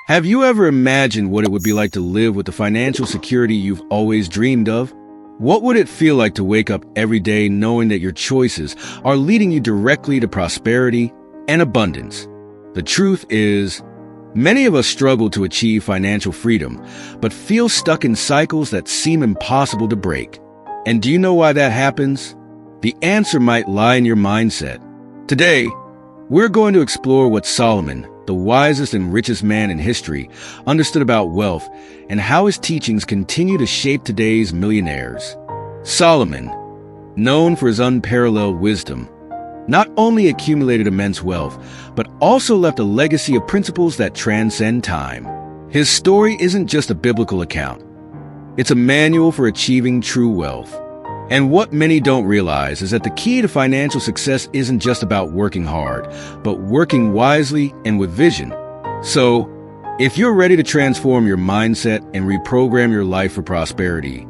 Have you ever imagined what it would be like to live with the financial security you've always dreamed of? What would it feel like to wake up every day knowing that your choices are leading you directly to prosperity and abundance? The truth is, many of us struggle to achieve financial freedom, but feel stuck in cycles that seem impossible to break. And do you know why that happens? The answer might lie in your mindset. Today, we're going to explore what Solomon, the wisest and richest man in history, understood about wealth and how his teachings continue to shape today's millionaires. Solomon, known for his unparalleled wisdom, not only accumulated immense wealth, but also left a legacy of principles that transcend time. His story isn't just a biblical account. It's a manual for achieving true wealth. And what many don't realize is that the key to financial success isn't just about working hard, but working wisely and with vision. So, if you're ready to transform your mindset and reprogram your life for prosperity,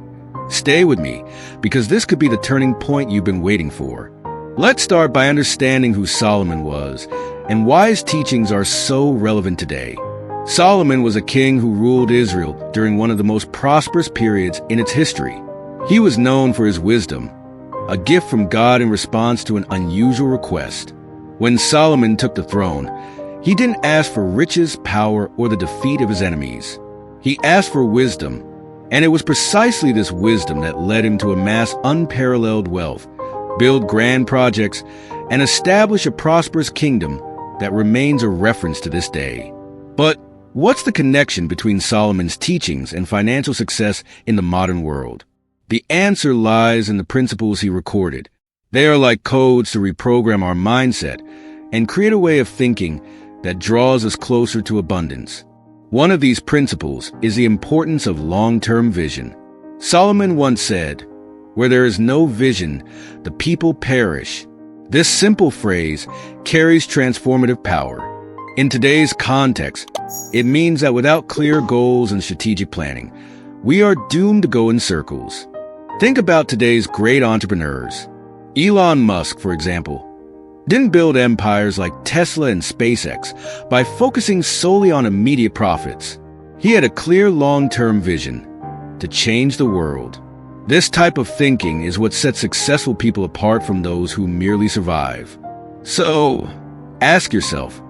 stay with me, because this could be the turning point you've been waiting for. Let's start by understanding who Solomon was and why his teachings are so relevant today. Solomon was a king who ruled Israel during one of the most prosperous periods in its history. He was known for his wisdom, a gift from God in response to an unusual request. When Solomon took the throne, he didn't ask for riches, power, or the defeat of his enemies. He asked for wisdom, and it was precisely this wisdom that led him to amass unparalleled wealth, build grand projects, and establish a prosperous kingdom that remains a reference to this day. But what's the connection between Solomon's teachings and financial success in the modern world? The answer lies in the principles he recorded. They are like codes to reprogram our mindset and create a way of thinking that draws us closer to abundance. One of these principles is the importance of long-term vision. Solomon once said, "Where there is no vision, the people perish." This simple phrase carries transformative power. In today's context, it means that without clear goals and strategic planning, we are doomed to go in circles. Think about today's great entrepreneurs. Elon Musk, for example, didn't build empires like Tesla and SpaceX by focusing solely on immediate profits. He had a clear long-term vision to change the world. This type of thinking is what sets successful people apart from those who merely survive. So, ask yourself,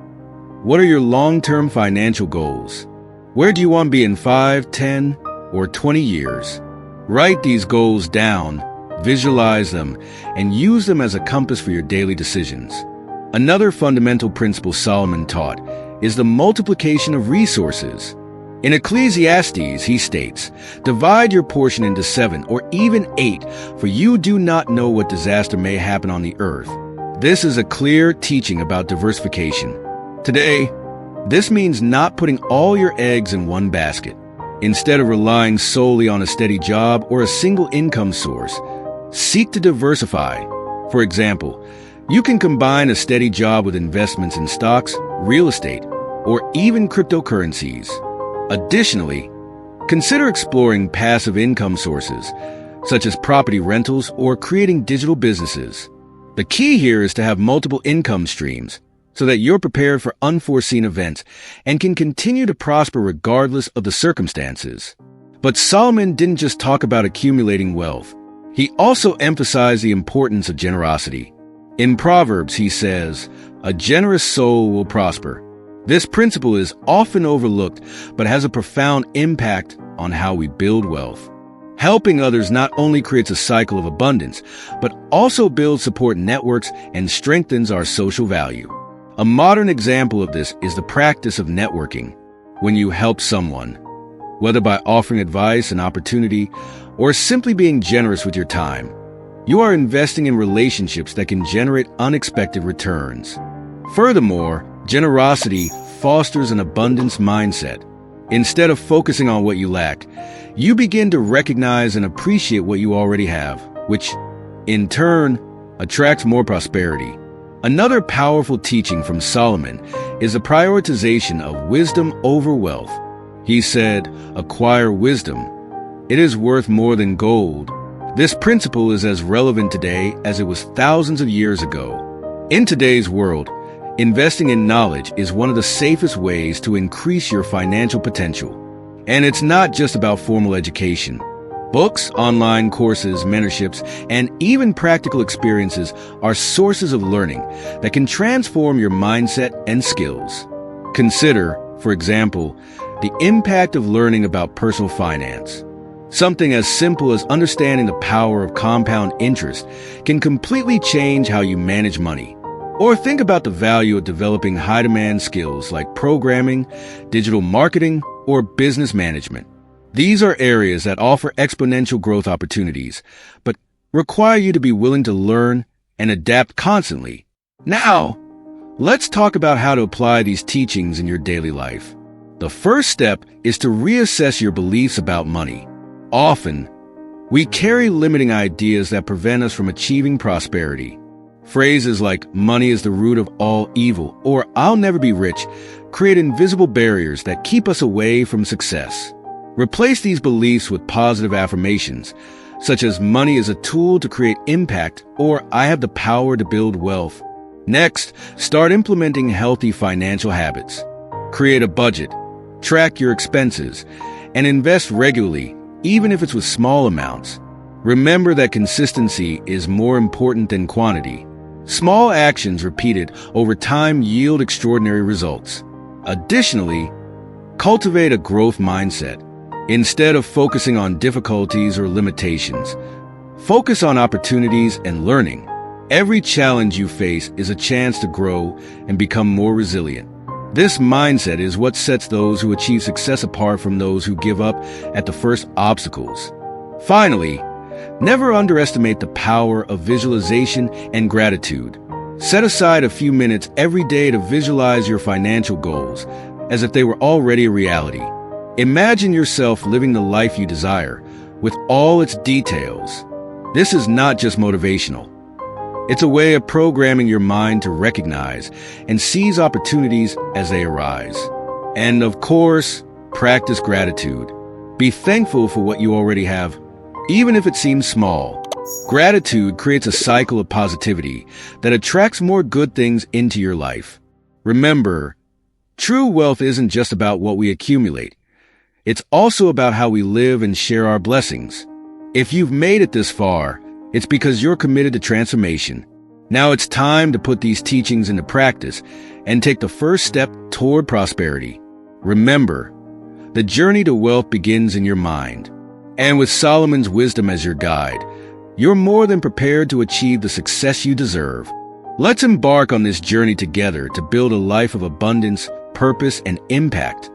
what are your long-term financial goals? Where do you want to be in 5, 10, or 20 years? Write these goals down, visualize them, and use them as a compass for your daily decisions. Another fundamental principle Solomon taught is the multiplication of resources. In Ecclesiastes, he states, "Divide your portion into 7 or even 8, for you do not know what disaster may happen on the earth." This is a clear teaching about diversification. Today, this means not putting all your eggs in one basket. Instead of relying solely on a steady job or a single income source, seek to diversify. For example, you can combine a steady job with investments in stocks, real estate, or even cryptocurrencies. Additionally, consider exploring passive income sources, such as property rentals or creating digital businesses. The key here is to have multiple income streams, so that you're prepared for unforeseen events and can continue to prosper regardless of the circumstances. But Solomon didn't just talk about accumulating wealth. He also emphasized the importance of generosity. In Proverbs, he says, "A generous soul will prosper." This principle is often overlooked, but has a profound impact on how we build wealth. Helping others not only creates a cycle of abundance, but also builds support networks and strengthens our social value. A modern example of this is the practice of networking. When you help someone, whether by offering advice and opportunity or simply being generous with your time, you are investing in relationships that can generate unexpected returns. Furthermore, generosity fosters an abundance mindset. Instead of focusing on what you lack, you begin to recognize and appreciate what you already have, which, in turn, attracts more prosperity. Another powerful teaching from Solomon is the prioritization of wisdom over wealth. He said, "Acquire wisdom. It is worth more than gold." This principle is as relevant today as it was thousands of years ago. In today's world, Investing in knowledge is one of the safest ways to increase your financial potential. And it's not just about formal education. Books, online courses, mentorships, and even practical experiences are sources of learning that can transform your mindset and skills. Consider, for example, the impact of learning about personal finance. Something as simple as understanding the power of compound interest can completely change how you manage money. Or think about the value of developing high-demand skills like programming, digital marketing, or business management. These are areas that offer exponential growth opportunities, but require you to be willing to learn and adapt constantly. Now, let's talk about how to apply these teachings in your daily life. The first step is to reassess your beliefs about money. Often, we carry limiting ideas that prevent us from achieving prosperity. Phrases like money is the root of all evil or I'll never be rich create invisible barriers that keep us away from success. Replace these beliefs with positive affirmations, such as money is a tool to create impact or I have the power to build wealth. Next, start implementing healthy financial habits. Create a budget, track your expenses, and invest regularly, even if it's with small amounts. Remember that consistency is more important than quantity. Small actions repeated over time yield extraordinary results. Additionally, cultivate a growth mindset. Instead of focusing on difficulties or limitations, focus on opportunities and learning. Every challenge you face is a chance to grow and become more resilient. This mindset is what sets those who achieve success apart from those who give up at the first obstacles. Finally, never underestimate the power of visualization and gratitude. Set aside a few minutes every day to visualize your financial goals as if they were already a reality. Imagine yourself living the life you desire, with all its details. This is not just motivational. It's a way of programming your mind to recognize and seize opportunities as they arise. And of course, practice gratitude. Be thankful for what you already have, even if it seems small. Gratitude creates a cycle of positivity that attracts more good things into your life. Remember, true wealth isn't just about what we accumulate. It's also about how we live and share our blessings. If you've made it this far, it's because you're committed to transformation. Now it's time to put these teachings into practice and take the first step toward prosperity. Remember, the journey to wealth begins in your mind. And with Solomon's wisdom as your guide, you're more than prepared to achieve the success you deserve. Let's embark on this journey together to build a life of abundance, purpose, and impact.